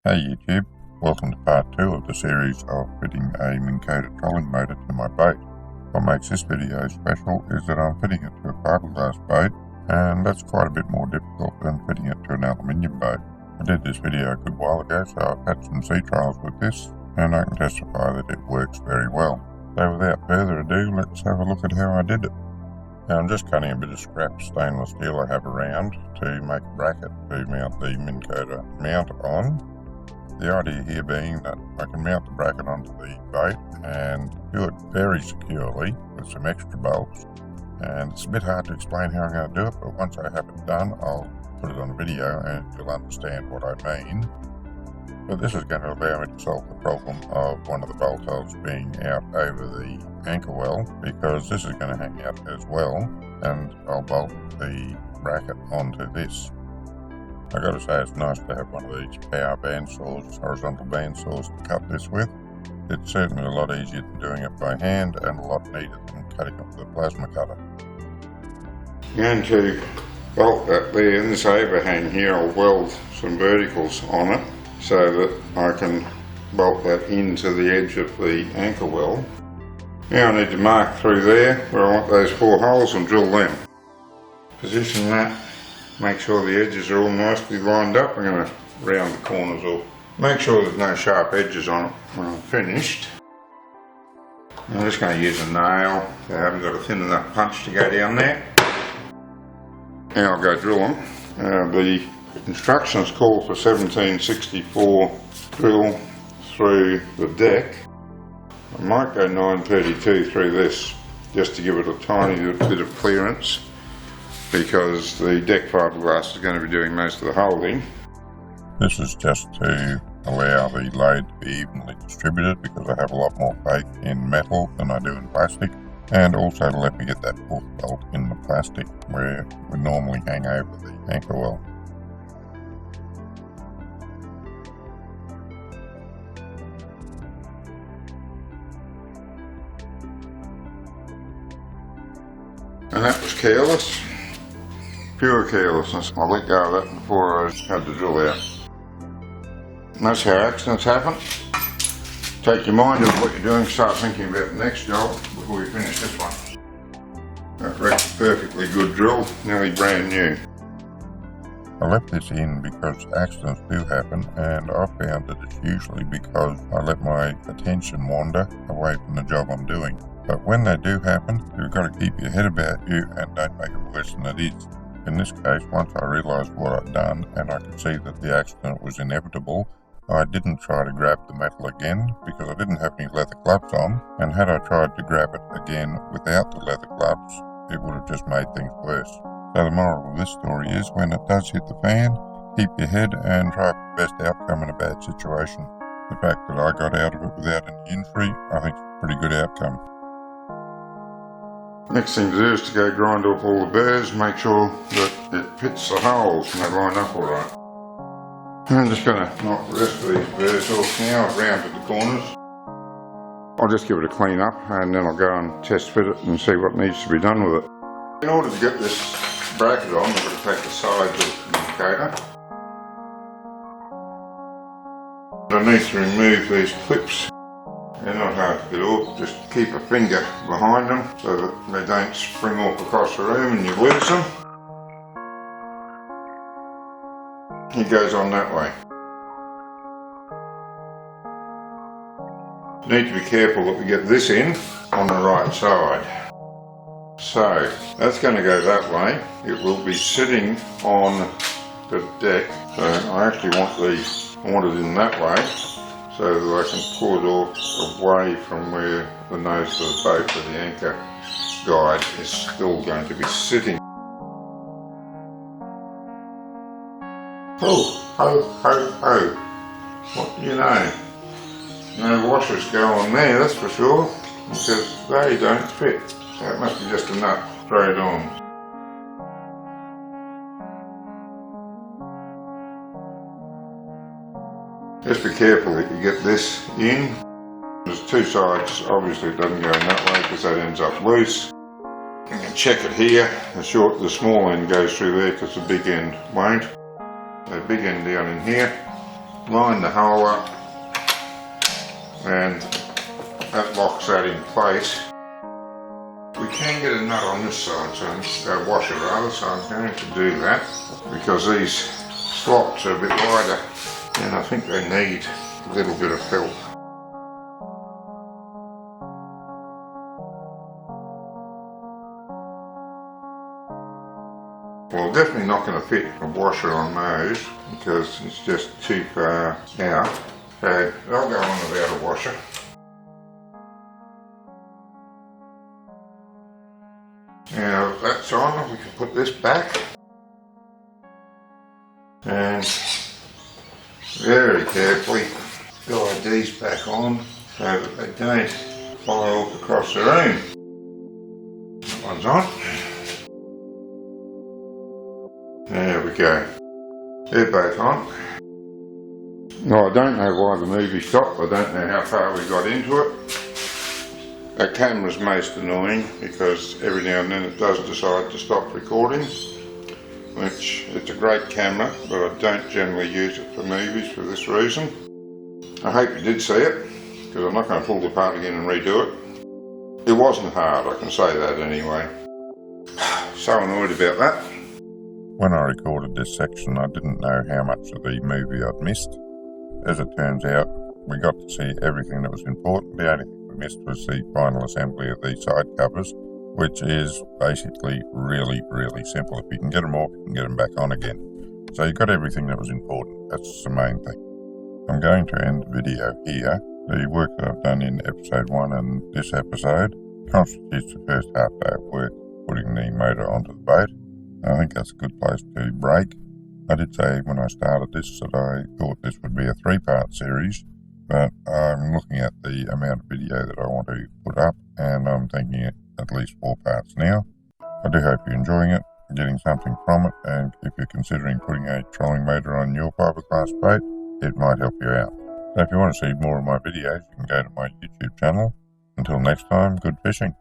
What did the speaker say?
Hey YouTube, welcome to part 2 of the series of fitting a Minn Kota trolling motor to my boat. What makes this video special is that I'm fitting it to a fiberglass boat, and that's quite a bit more difficult than fitting it to an aluminium boat. I did this video a good while ago, so I've had some sea trials with this, and I can testify that it works very well. So without further ado, let's have a look at how I did it. Now I'm just cutting a bit of scrap stainless steel I have around to make a bracket to mount the Minn Kota mount on. The idea here being that I can mount the bracket onto the boat and do it very securely with some extra bolts. And it's a bit hard to explain how I'm going to do it, but once I have it done, I'll put it on a video and you'll understand what I mean. But this is going to allow me to solve the problem of one of the bolt holes being out over the anchor well, because this is going to hang out as well, and I'll bolt the bracket onto this. I gotta say, it's nice to have one of these power bandsaws, horizontal bandsaws to cut this with. It's certainly a lot easier than doing it by hand and a lot neater than cutting it with a plasma cutter. And to bolt that there in this overhang here, I'll weld some verticals on it so that I can bolt that into the edge of the anchor well. Now I need to mark through there where I want those 4 holes and drill them. Position that. Make sure the edges are all nicely lined up. I'm going to round the corners off. Make sure there's no sharp edges on it when I'm finished. I'm just going to use a nail. I haven't got a thin enough punch to go down there. Now I'll go drill them. The instructions call for 1764 drill through the deck. I might go 932 through this just to give it a tiny bit of clearance, because the deck fiberglass is going to be doing most of the holding. This is just to allow the load to be evenly distributed, because I have a lot more faith in metal than I do in plastic, and also to let me get that 4th bolt in the plastic where it would normally hang over the anchor well. And that was careless. Pure carelessness. I let go of that before I had to drill out. And that's how accidents happen. Take your mind off what you're doing, start thinking about the next job before you finish this one. That wrecked a perfectly good drill, nearly brand new. I left this in because accidents do happen, and I found that it's usually because I let my attention wander away from the job I'm doing. But when they do happen, you've got to keep your head about you and don't make it worse than it is. In this case, once I realised what I'd done and I could see that the accident was inevitable, I didn't try to grab the metal again because I didn't have any leather gloves on, and had I tried to grab it again without the leather gloves, it would have just made things worse. So the moral of this story is, when it does hit the fan, keep your head and try for the best outcome in a bad situation. The fact that I got out of it without any injury, I think is a pretty good outcome. Next thing to do is to go grind off all the burrs, make sure that it fits the holes and they line up alright. I'm just going to knock the rest of these burrs off now. I've rounded the corners. I'll just give it a clean up and then I'll go and test fit it and see what needs to be done with it. In order to get this bracket on, I've got to take the sides of the Minn Kota. I need to remove these clips. They're not hard to get off, just keep a finger behind them so that they don't spring off across the room and you lose them. It goes on that way. Need to be careful that we get this in on the right side. So that's going to go that way. It will be sitting on the deck, so I actually want it in that way, so that I can pull it off away from where the nose of the boat or the anchor guide is still going to be sitting. Oh, what do you know? No washers go on there, that's for sure, because they don't fit. So it must be just a nut straight on. Just be careful that you get this in. There's 2 sides, obviously it doesn't go in that way because that ends up loose. You can check it here. The small end goes through there because the big end won't. The big end down in here line the hole up, and that locks that in place. We can get a nut on this side, so washer rather, so I'm going to do that because these slots are a bit wider and I think they need a little bit of help. Well, definitely not going to fit a washer on those because it's just too far out, so they'll go on without a washer. Now that's on, we can put this back and very carefully guide these back on so that they don't fly off across the room. That one's on. There we go. They're both on. No, I don't know why the movie stopped. I don't know how far we got into it. That camera's most annoying because every now and then it does decide to stop recording, which it's a great camera, but I don't generally use it for movies for this reason. I hope you did see it, because I'm not going to pull it apart again and redo it. It wasn't hard, I can say that anyway. So annoyed about that. When I recorded this section, I didn't know how much of the movie I'd missed. As it turns out, we got to see everything that was important. The only thing we missed was the final assembly of the side covers, which is basically really simple. If you can get them off, you can get them back on again. So you got everything that was important. That's the main thing. I'm going to end the video here. The work that I've done in episode 1 and this episode constitutes the first half day of work, putting the motor onto the boat. I think that's a good place to break. I did say when I started this that I thought this would be a 3-part series, but I'm looking at the amount of video that I want to put up, and I'm thinking at least 4 parts now. I do hope you're enjoying it, getting something from it, and if you're considering putting a trolling motor on your fiberglass boat, it might help you out. So if you want to see more of my videos, you can go to my YouTube channel. Until next time, good fishing.